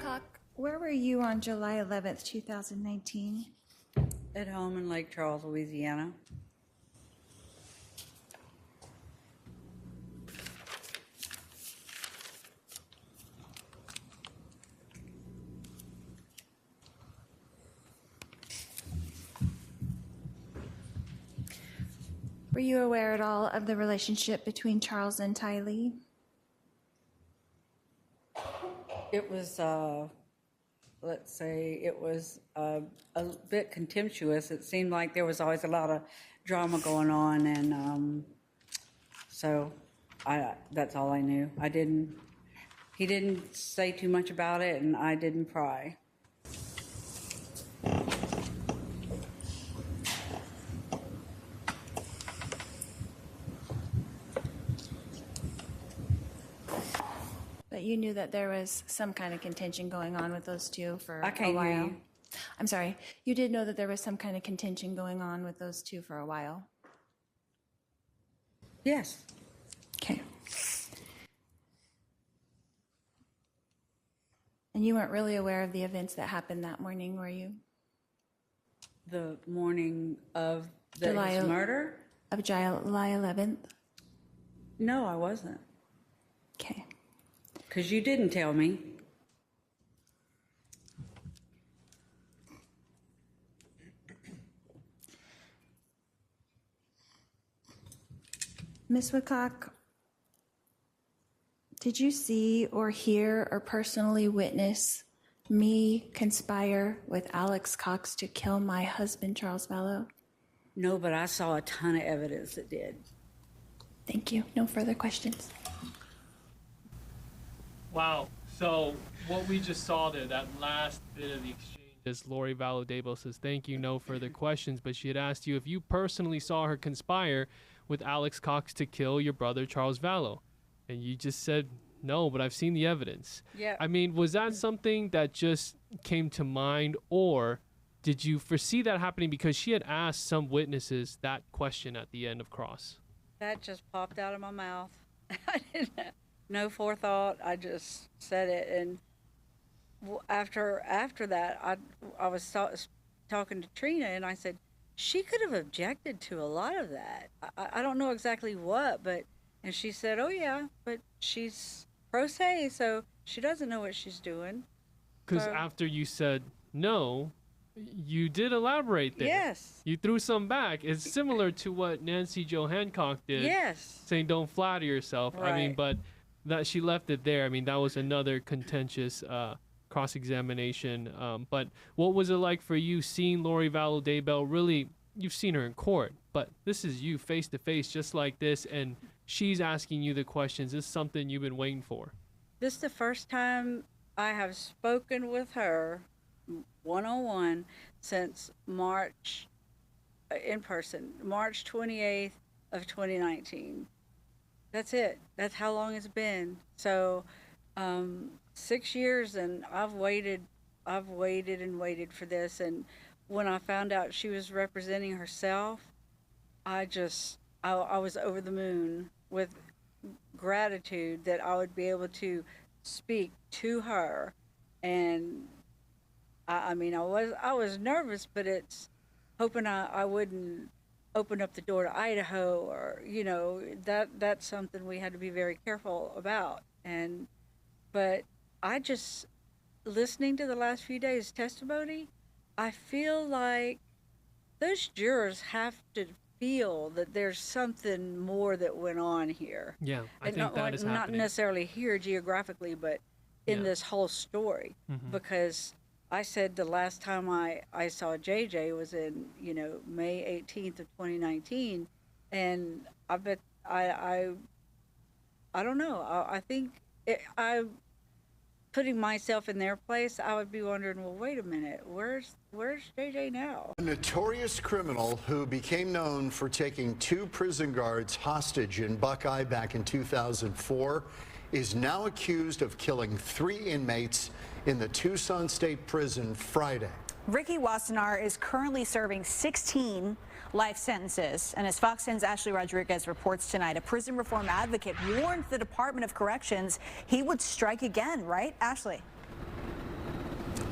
Whitcock, where were you on July 11th, 2019? At home in Lake Charles, Louisiana. Were you aware at all of the relationship between Charles and Tylee? It was, let's say, it was a bit contemptuous. It seemed like there was always a lot of drama going on, and so that's all I knew. He didn't say too much about it, and I didn't pry. But you knew that there was some kind of contention going on with those two for I can't a while. hear you. I'm sorry. You did know that there was some kind of contention going on with those two for a while. Yes. Okay. And you weren't really aware of the events that happened that morning, were you? The morning of his murder? Of July 11th? No, I wasn't. Okay. Because you didn't tell me. Ms. Whitcock, did you see or hear or personally witness me conspire with Alex Cox to kill my husband, Charles Vallow? No, but I saw a ton of evidence that did. Thank you. No further questions. Wow. So what we just saw there, that last bit of the exchange, is Lori Vallow Daybell says, thank you, no further questions. But she had asked you if you personally saw her conspire with Alex Cox to kill your brother, Charles Vallow. And you just said, no, but I've seen the evidence. Yeah. I mean, was that something that just came to mind, or did you foresee that happening because she had asked some witnesses that question at the end of Cross? That just popped out of my mouth. I didn't have no forethought. I just said it, and after that, I was talking to Trina, and I said she could have objected to a lot of that. I don't know exactly what, and she said, "Oh yeah, but she's pro se, so she doesn't know what she's doing." Because after you said no, you did elaborate there. Yes. You threw some back. It's similar to what Nancy Jo Hancock did. Yes. Saying don't flatter yourself. Right. I mean, but that she left it there. I mean, that was another contentious cross-examination. But what was it like for you seeing Lori Vallow Daybell? Really, you've seen her in court, but this is you face to face, just like this, and she's asking you the questions. This is something you've been waiting for. This is the first time I have spoken with her one-on-one since March, in person, March 28th of 2019. That's it. That's how long it's been. So 6 years, and I've waited and waited for this. And when I found out she was representing herself, I was over the moon with gratitude that I would be able to speak to her. And I mean, I was nervous, but it's hoping I wouldn't open up the door to Idaho, or that's something we had to be very careful about. But I just, listening to the last few days' testimony, I feel like those jurors have to feel that there's something more that went on here. Yeah, I think that is happening. Not necessarily here geographically, but in this whole story. Mm-hmm. Because I said the last time I saw JJ was in, May 18th of 2019. And I bet, I don't know. I think I'm putting myself in their place. I would be wondering, well, wait a minute, where's JJ now? A notorious criminal who became known for taking 2 prison guards hostage in Buckeye back in 2004 is now accused of killing 3 inmates in the Tucson State Prison Friday. Ricky Wassenaar is currently serving 16 life sentences. And as Fox 10's Ashley Rodriguez reports tonight, a prison reform advocate warned the Department of Corrections he would strike again, right, Ashley?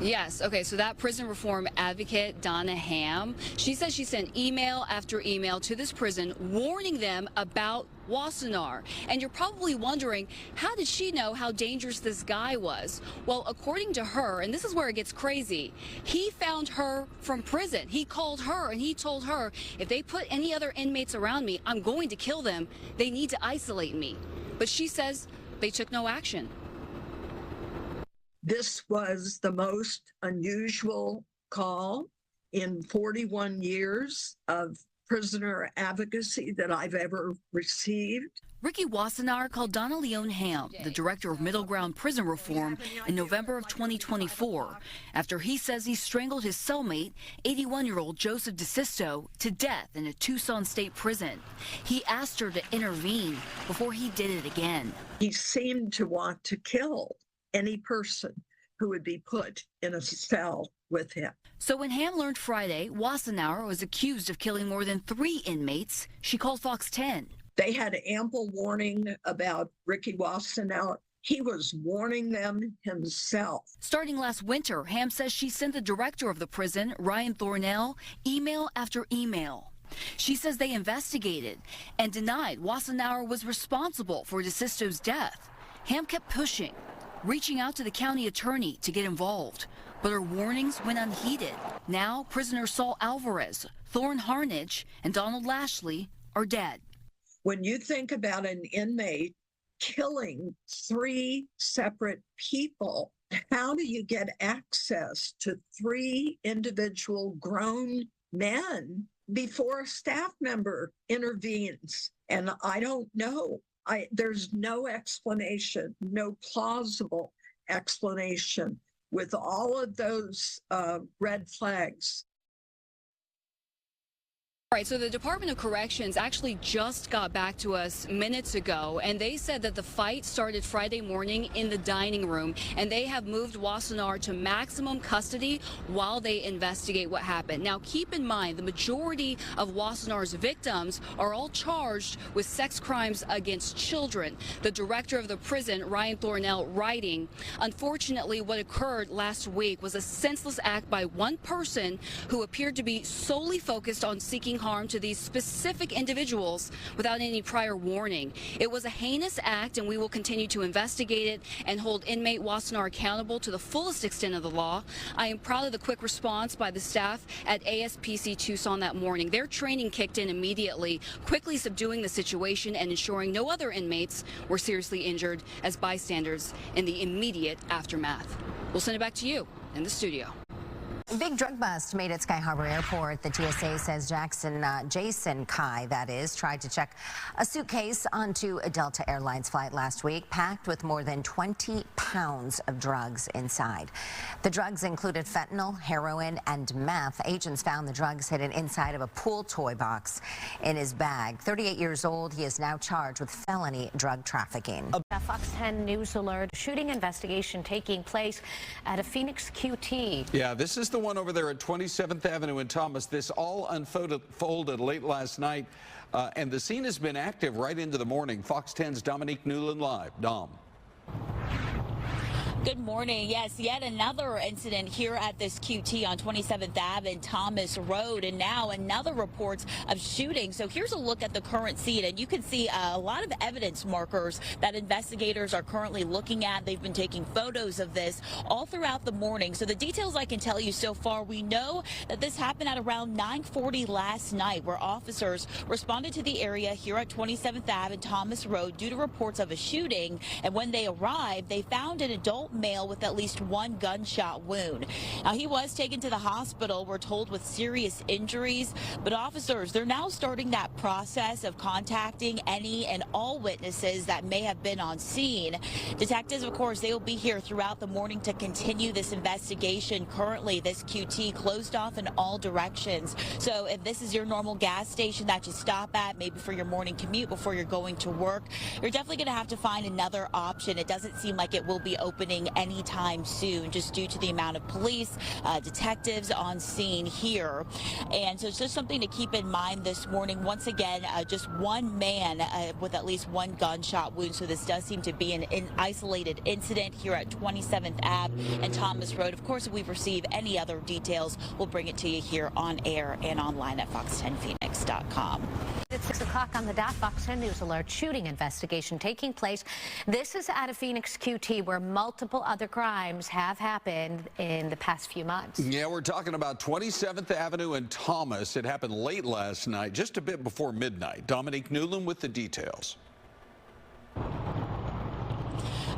Yes. Okay. So that prison reform advocate, Donna Ham, she says she sent email after email to this prison warning them about Wassenaar. And you're probably wondering, how did she know how dangerous this guy was? Well, according to her, and this is where it gets crazy, he found her from prison. He called her and he told her, if they put any other inmates around me, I'm going to kill them. They need to isolate me. But she says they took no action. This was the most unusual call in 41 years of prisoner advocacy that I've ever received. Ricky Wassenaar called Donna Leon Ham, the director of Middle Ground Prison Reform, in November of 2024, after he says he strangled his cellmate, 81-year-old Joseph DeSisto, to death in a Tucson state prison. He asked her to intervene before he did it again. He seemed to want to kill any person who would be put in a cell with him. So when Ham learned Friday Wassenaar was accused of killing more than 3 inmates, she called Fox 10. They had ample warning about Ricky Wassenaar. He was warning them himself. Starting last winter, Ham says she sent the director of the prison, Ryan Thornell, email after email. She says they investigated and denied Wassenaar was responsible for DeSisto's death. Ham kept pushing, reaching out to the county attorney to get involved, but her warnings went unheeded. Now, prisoner Saul Alvarez, Thorne Harnage, and Donald Lashley are dead. When you think about an inmate killing 3 separate people, how do you get access to 3 individual grown men before a staff member intervenes? And I don't know. There's no explanation, no plausible explanation with all of those red flags. All right, so the Department of Corrections actually just got back to us minutes ago, and they said that the fight started Friday morning in the dining room, and they have moved Wassenaar to maximum custody while they investigate what happened. Now, keep in mind, the majority of Wassenaar's victims are all charged with sex crimes against children. The director of the prison, Ryan Thornell, writing, unfortunately, what occurred last week was a senseless act by one person who appeared to be solely focused on seeking harm to these specific individuals without any prior warning. It was a heinous act, and we will continue to investigate it and hold inmate Wassenaar accountable to the fullest extent of the law. I am proud of the quick response by the staff at ASPC Tucson that morning. Their training kicked in immediately, quickly subduing the situation and ensuring no other inmates were seriously injured as bystanders in the immediate aftermath. We'll send it back to you in the studio. A big drug bust made at Sky Harbor Airport. The TSA says Jason Kai, that is, tried to check a suitcase onto a Delta Airlines flight last week, packed with more than 20 pounds of drugs inside. The drugs included fentanyl, heroin, and meth. Agents found the drugs hidden inside of a pool toy box in his bag. 38 years old, he is now charged with felony drug trafficking. A Fox 10 News alert, shooting investigation taking place at a Phoenix QT. Yeah, this is the one over there at 27th Avenue in Thomas. This all unfolded late last night, and the scene has been active right into the morning. Fox 10's Dominique Newland live. Dom. Good morning. Yes, yet another incident here at this QT on 27th Ave and Thomas Road, and now another reports of shooting. So here's a look at the current scene, and you can see a lot of evidence markers that investigators are currently looking at. They've been taking photos of this all throughout the morning. So the details I can tell you so far, we know that this happened at around 9:40 last night, where officers responded to the area here at 27th Ave and Thomas Road due to reports of a shooting. And when they arrived, they found an adult male with at least 1 gunshot wound. Now, he was taken to the hospital, we're told, with serious injuries, but officers, they're now starting that process of contacting any and all witnesses that may have been on scene. Detectives, of course, they will be here throughout the morning to continue this investigation. Currently, this QT closed off in all directions. So if this is your normal gas station that you stop at, maybe for your morning commute before you're going to work, you're definitely going to have to find another option. It doesn't seem like it will be opening opening anytime soon, just due to the amount of police, detectives on scene here. And so it's just something to keep in mind this morning. Once again, just one man with at least one gunshot wound. So this does seem to be an isolated incident here at 27th Ave and Thomas Road. Of course, if we receive any other details, we'll bring it to you here on air and online at fox10phoenix.com. It's 6 o'clock on the dot. Fox 10 News alert: shooting investigation taking place. This is at a Phoenix QT where multiple other crimes have happened in the past few months. Yeah, we're talking about 27th Avenue and Thomas. It happened late last night, just a bit before midnight. Dominique Newland with the details.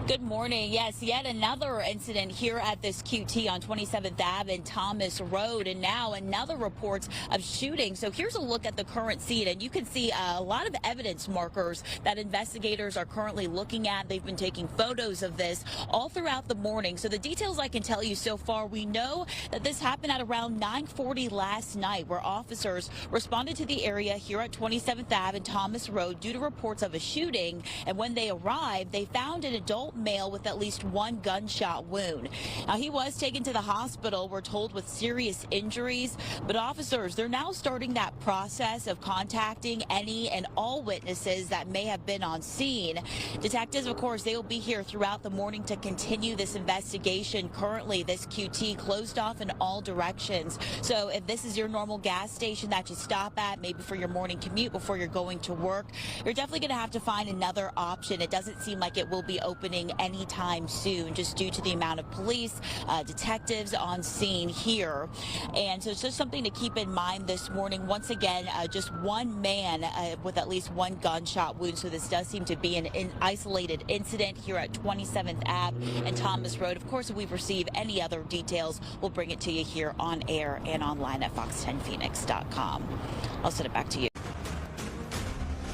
Good morning. Yes, yet another incident here at this QT on 27th Ave and Thomas Road, and now another reports of shooting. So here's a look at the current scene, and you can see a lot of evidence markers that investigators are currently looking at. They've been taking photos of this all throughout the morning. So the details I can tell you so far, we know that this happened at around 9:40 last night, where officers responded to the area here at 27th Ave and Thomas Road due to reports of a shooting. And when they arrived, they found an adult male with at least one gunshot wound. Now, he was taken to the hospital, we're told, with serious injuries, but officers, they're now starting that process of contacting any and all witnesses that may have been on scene. Detectives, of course, they will be here throughout the morning to continue this investigation. Currently, this QT closed off in all directions. So if this is your normal gas station that you stop at, maybe for your morning commute before you're going to work, you're definitely going to have to find another option. It doesn't seem like it will be opening anytime soon, just due to the amount of police, detectives on scene here. And so it's just something to keep in mind this morning. Once again, just one man with at least one gunshot wound. So this does seem to be an isolated incident here at 27th Ave and Thomas Road. Of course, if we receive any other details, we'll bring it to you here on air and online at fox10phoenix.com. I'll send it back to you.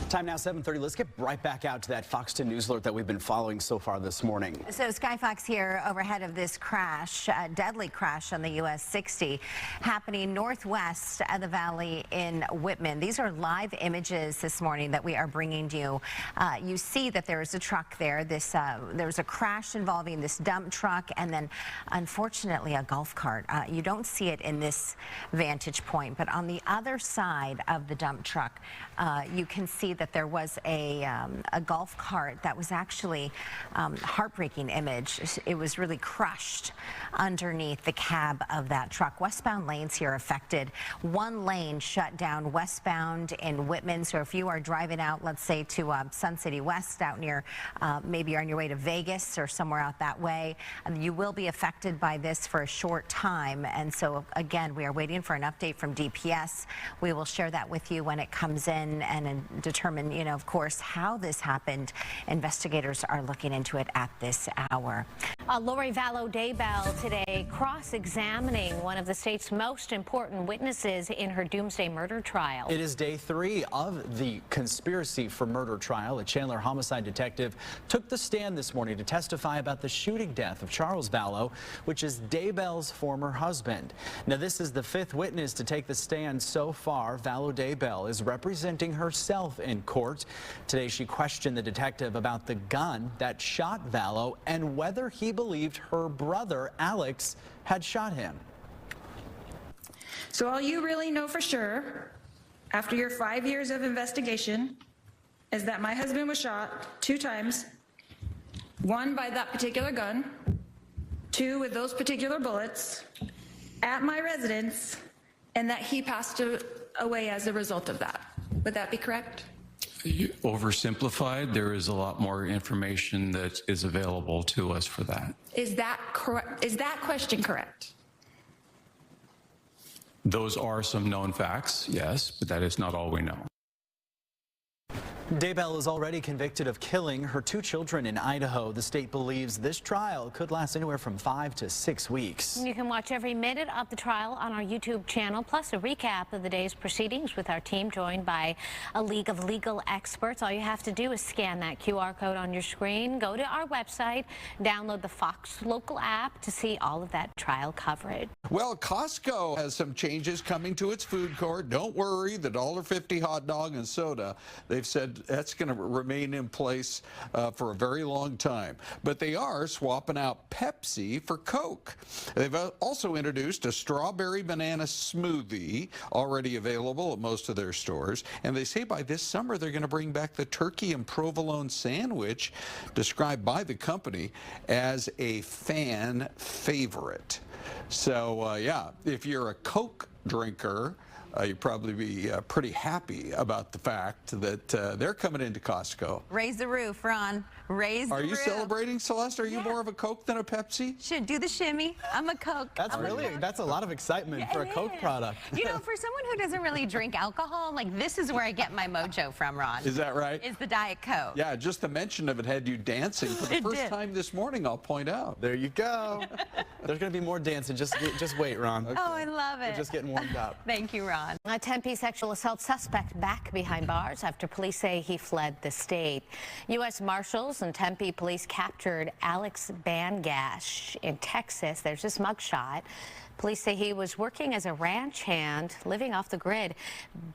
Time now 7:30. Let's get right back out to that Fox 10 News alert that we've been following so far this morning. So Sky Fox here overhead of this crash, a deadly crash on the US 60 happening northwest of the valley in Wittmann. These are live images this morning that we are bringing to you. You see that there is a truck there. There was a crash involving this dump truck and then unfortunately a golf cart. You don't see it in this vantage point, but on the other side of the dump truck, you can see that there was a golf cart that was actually heartbreaking image. It was really crushed underneath the cab of that truck. Westbound lanes here affected. One lane shut down westbound in Wittmann. So if you are driving out, let's say to Sun City West out near, maybe you're on your way to Vegas or somewhere out that way, you will be affected by this for a short time. And so again, we are waiting for an update from DPS. We will share that with you when it comes in and determine, you know, of course, how this happened. Investigators are looking into it at this hour. Lori Vallow Daybell today cross-examining one of the state's most important witnesses in her Doomsday murder trial. It is day 3 of the conspiracy for murder trial. A Chandler homicide detective took the stand this morning to testify about the shooting death of Charles Vallow, which is Daybell's former husband. Now, this is the 5th witness to take the stand so far. Vallow Daybell is representing herself in court. Today, she questioned the detective about the gun that shot Vallow and whether he believed her brother, Alex, had shot him. So all you really know for sure, after your 5 years of investigation, is that my husband was shot 2 times, 1 by that particular gun, 2 with those particular bullets, at my residence, and that he passed away as a result of that. Would that be correct? Oversimplified. There is a lot more information that is available to us for that. Is that correct? Is that question correct? Those are some known facts, yes, but that is not all we know. Daybell is already convicted of killing her 2 children in Idaho. The state believes this trial could last anywhere from 5 to 6 weeks. You can watch every minute of the trial on our YouTube channel, plus a recap of the day's proceedings with our team joined by a league of legal experts. All you have to do is scan that QR code on your screen, go to our website, download the Fox Local app to see all of that trial coverage. Well, Costco has some changes coming to its food court. Don't worry, the $1.50 hot dog and soda, they've said that's going to remain in place for a very long time. But they are swapping out Pepsi for Coke. They've also introduced a strawberry banana smoothie, already available at most of their stores. And they say by this summer they're going to bring back the turkey and provolone sandwich, described by the company as a fan favorite. So, yeah, if you're a Coke drinker, you'd probably be pretty happy about the fact that they're coming into Costco. Raise the roof, Ron. Raise the roof. Are you celebrating, Celeste? Are you more of a Coke than a Pepsi? Should do the shimmy. I'm a Coke. That's a lot of excitement for a Coke product. You know, for someone who doesn't really drink alcohol, like this is where I get my mojo from, Ron. Is that right? Is the Diet Coke. Yeah, just the mention of it had you dancing for the first time this morning, I'll point out. There you go. There's going to be more dancing. Just wait, Ron. Okay. Oh, I love it. We're just getting warmed up. Thank you, Ron. A Tempe sexual assault suspect back behind bars after police say he fled the state. U.S. Marshals and Tempe police captured Alex Bangash in Texas. There's this mugshot. Police say he was working as a ranch hand, living off the grid.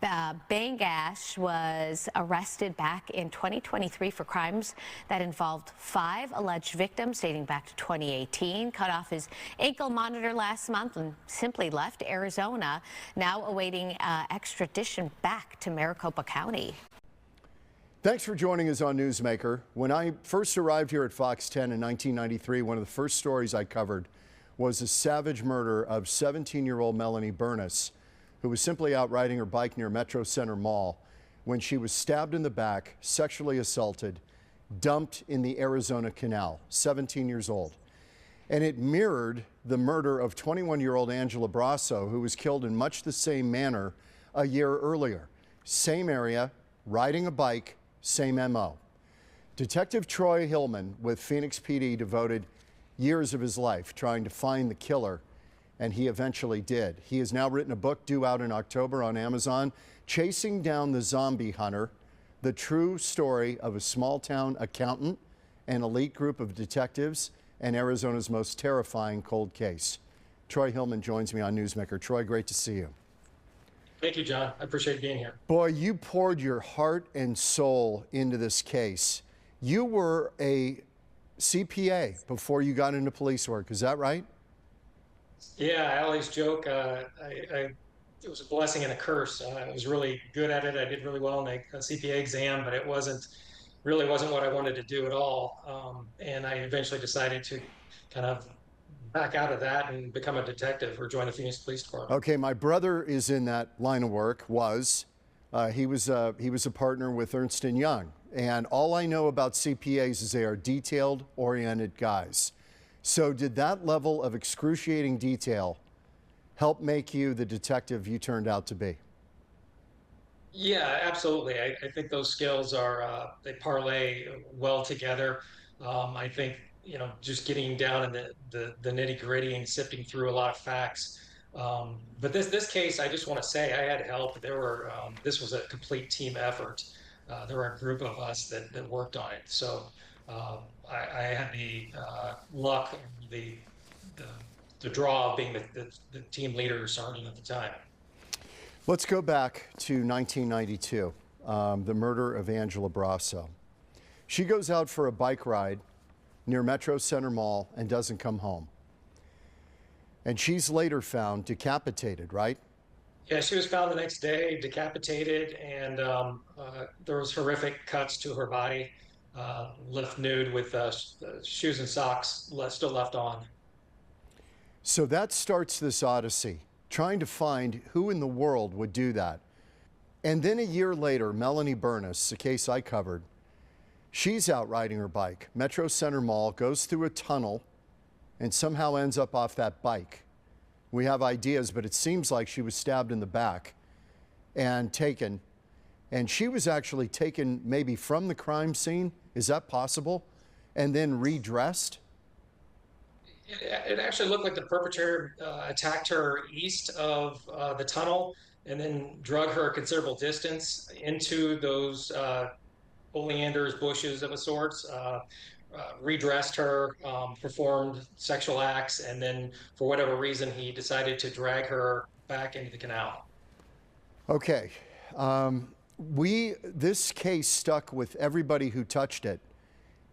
Bangash was arrested back in 2023 for crimes that involved 5 alleged victims dating back to 2018. Cut off his ankle monitor last month and simply left Arizona, now awaiting extradition back to Maricopa County. Thanks for joining us on Newsmaker. When I first arrived here at Fox 10 in 1993, one of the first stories I covered was the savage murder of 17-year-old Melanie Burness, who was simply out riding her bike near Metro Center Mall when she was stabbed in the back, sexually assaulted, dumped in the Arizona Canal, 17 years old. And it mirrored the murder of 21-year-old Angela Brasso, who was killed in much the same manner a year earlier. Same area, riding a bike, same MO. Detective Troy Hillman with Phoenix PD devoted years of his life trying to find the killer, and he eventually did. He has now written a book due out in October on Amazon, Chasing Down the Zombie Hunter, the true story of a small-town accountant, an elite group of detectives, and Arizona's most terrifying cold case. Troy Hillman joins me on Newsmaker. Troy, great to see you. Thank you, John. I appreciate being here. Boy, you poured your heart and soul into this case. You were a CPA before you got into police work, is that right? Yeah, I always joke, it was a blessing and a curse. I was really good at it. I did really well in the CPA exam, but it really wasn't what I wanted to do at all. And I eventually decided to kind of back out of that and become a detective or join the Phoenix Police Department. Okay, my brother is in that line of work, he was a partner with Ernst & Young. And all I know about CPAs is they are detailed-oriented guys. So did that level of excruciating detail help make you the detective you turned out to be? Yeah, absolutely. I think those skills they parlay well together. I think, just getting down in the nitty-gritty and sifting through a lot of facts. But this case, I just want to say I had help. This was a complete team effort. There were a group of us that worked on it. So I had the luck, the draw of being the team leader or sergeant at the time. Let's go back to 1992, the murder of Angela Brasso. She goes out for a bike ride near Metro Center Mall and doesn't come home. And she's later found decapitated, right? Yeah, she was found the next day, decapitated, and there was horrific cuts to her body, left nude with shoes and socks still left on. So that starts this odyssey, trying to find who in the world would do that. And then a year later, Melanie Burness, the case I covered, she's out riding her bike. Metro Center Mall, goes through a tunnel and somehow ends up off that bike. We have ideas, but it seems like she was stabbed in the back and taken. And she was actually taken maybe from the crime scene. Is that possible? And then redressed? It actually looked like the perpetrator attacked her east of the tunnel and then drug her a considerable distance into those oleanders, bushes of a sorts, redressed her, performed sexual acts, and then for whatever reason he decided to drag her back into the canal. Okay. This case stuck with everybody who touched it,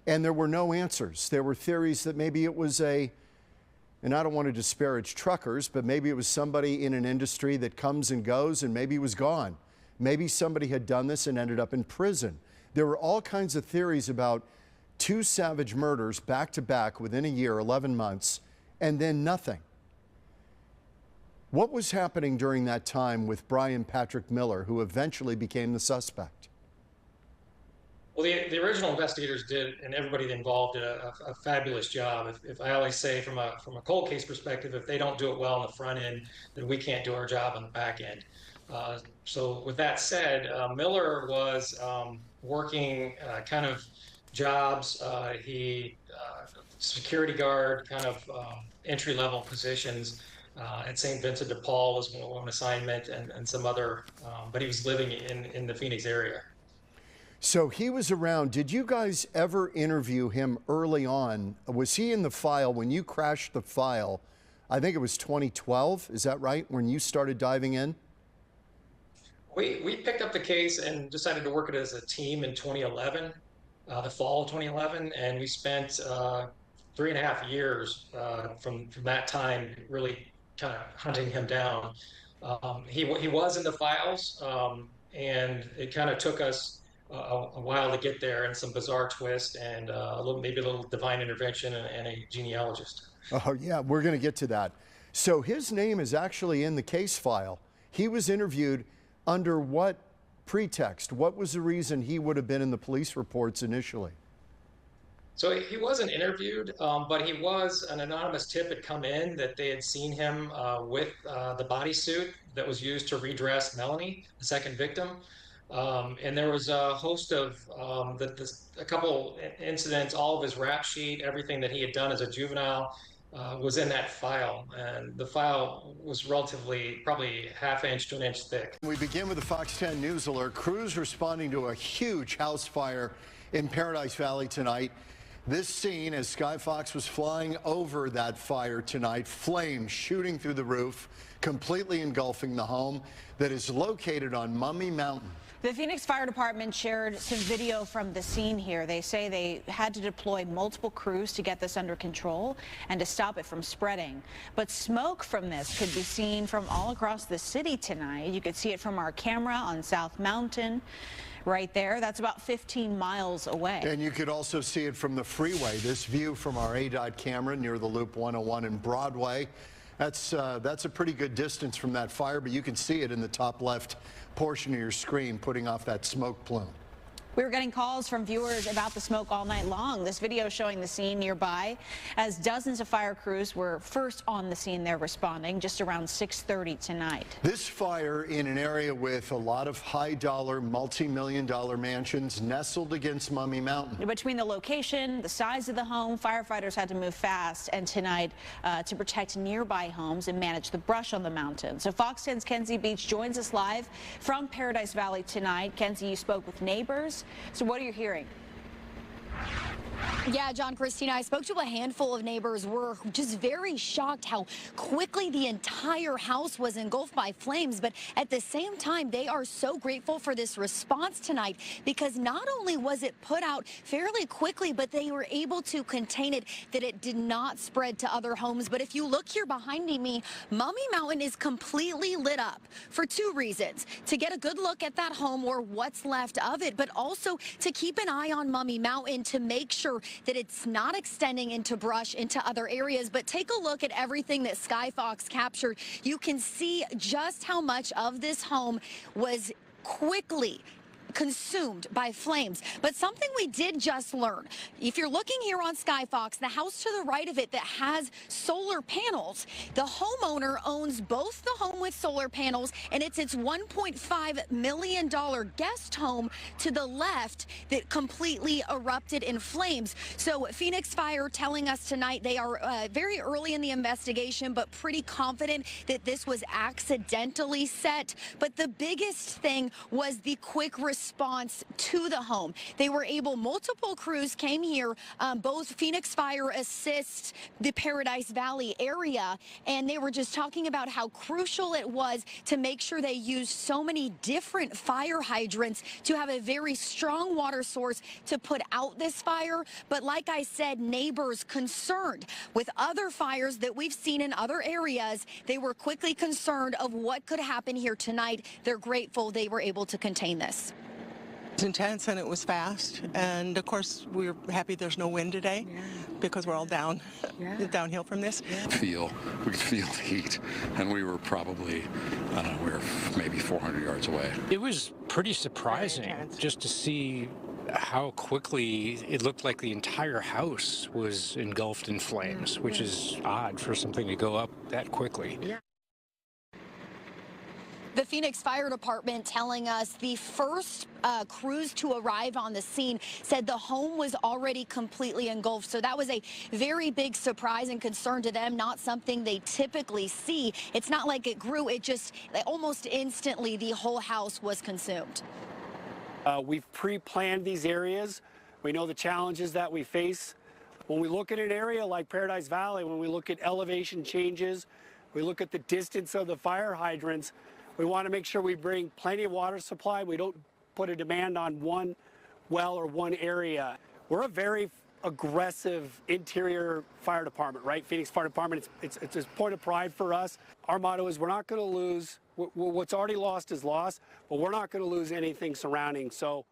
and there were no answers. There were theories that maybe it was and I don't want to disparage truckers, but maybe it was somebody in an industry that comes and goes and maybe was gone. Maybe somebody had done this and ended up in prison. There were all kinds of theories about 2 savage murders back to back within a year, 11 months, and then nothing. What was happening during that time with Brian Patrick Miller, who eventually became the suspect? Well, the original investigators did, and everybody involved did a fabulous job. If I always say from a cold case perspective, if they don't do it well on the front end, then we can't do our job on the back end. So with that said, Miller was working kind of jobs. He security guard, kind of entry-level positions at St. Vincent de Paul was one assignment, and some other, but he was living in the Phoenix area. So he was around. Did you guys ever interview him early on? Was he in the file when you crashed the file? I think it was 2012. Is that right? When you started diving in? We picked up the case and decided to work it as a team in 2011, the fall of 2011, and we spent 3.5 years from that time really kind of hunting him down. He was in the files, and it kind of took us a while to get there, and some bizarre twist, and maybe a little divine intervention, and a genealogist. Oh yeah, we're going to get to that. So his name is actually in the case file. He was interviewed under what pretext? What was the reason he would have been in the police reports initially? So he wasn't interviewed, but he was, an anonymous tip had come in that they had seen him with the bodysuit that was used to redress Melanie, the second victim. And there was a host of a couple incidents, all of his rap sheet, everything that he had done as a juvenile was in that file. And the file was relatively, probably ½ to 1 inch thick. We begin with the Fox 10 News alert. Crews responding to a huge house fire in Paradise Valley tonight. This scene as Sky Fox was flying over that fire tonight, flames shooting through the roof, completely engulfing the home that is located on Mummy Mountain. The Phoenix Fire Department shared some video from the scene here. They say they had to deploy multiple crews to get this under control and to stop it from spreading. But smoke from this could be seen from all across the city tonight. You could see it from our camera on South Mountain. Right there, that's about 15 miles away. And you could also see it from the freeway. This view from our ADOT camera near the Loop 101 in Broadway. That's a pretty good distance from that fire, but you can see it in the top left portion of your screen, putting off that smoke plume. We were getting calls from viewers about the smoke all night long. This video showing the scene nearby as dozens of fire crews were first on the scene. They're responding just around 6:30 tonight. This fire in an area with a lot of high-dollar, multi-million-dollar mansions nestled against Mummy Mountain. Between the location, the size of the home, firefighters had to move fast and tonight to protect nearby homes and manage the brush on the mountain. So Fox 10's Kenzie Beach joins us live from Paradise Valley tonight. Kenzie, you spoke with neighbors. So what are you hearing? Yeah, John, Christina, I spoke to a handful of neighbors. Were just very shocked how quickly the entire house was engulfed by flames. But at the same time, they are so grateful for this response tonight because not only was it put out fairly quickly, but they were able to contain it, that it did not spread to other homes. But if you look here behind me, Mummy Mountain is completely lit up for 2 reasons: to get a good look at that home or what's left of it, but also to keep an eye on Mummy Mountain to make sure that it's not extending into brush into other areas. But take a look at everything that Sky Fox captured. You can see just how much of this home was quickly consumed by flames. But something we did just learn, if you're looking here on Sky Fox, the house to the right of it that has solar panels, the homeowner owns both the home with solar panels and it's its $1.5 million guest home to the left that completely erupted in flames. So Phoenix Fire telling us tonight they are very early in the investigation, but pretty confident that this was accidentally set. But the biggest thing was the quick response response to the home. They were able, multiple crews came here, both Phoenix Fire assists the Paradise Valley area, and they were just talking about how crucial it was to make sure they used so many different fire hydrants to have a very strong water source to put out this fire. But like I said, neighbors concerned with other fires that we've seen in other areas, they were quickly concerned of what could happen here tonight. They're grateful they were able to contain this. It's intense and it was fast, and of course we're happy there's no wind today because we're all downhill from this. We could feel the heat, and we were probably, I don't know, we were maybe 400 yards away. It was pretty surprising just to see how quickly it looked like the entire house was engulfed in flames, which is odd for something to go up that quickly. The Phoenix Fire Department telling us the first crews to arrive on the scene said the home was already completely engulfed. So that was a very big surprise and concern to them, not something they typically see. It's not like it grew, it just almost instantly the whole house was consumed. We've pre-planned these areas. We know the challenges that we face. When we look at an area like Paradise Valley, when we look at elevation changes, we look at the distance of the fire hydrants, we want to make sure we bring plenty of water supply. We don't put a demand on one well or one area. We're a very aggressive interior fire department, right? Phoenix Fire Department, it's a point of pride for us. Our motto is we're not going to lose. What's already lost is lost, but we're not going to lose anything surrounding. So.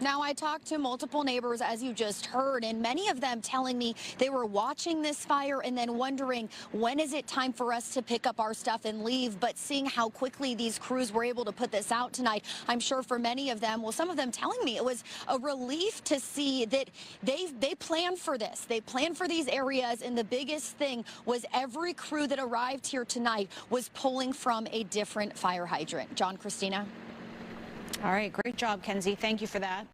Now, I talked to multiple neighbors, as you just heard, and many of them telling me they were watching this fire and then wondering, when is it time for us to pick up our stuff and leave? But seeing how quickly these crews were able to put this out tonight, I'm sure for many of them, well, some of them telling me it was a relief to see that they planned for this. They planned for these areas, and the biggest thing was every crew that arrived here tonight was pulling from a different fire hydrant. John, Christina. All right, great job, Kenzie. Thank you for that.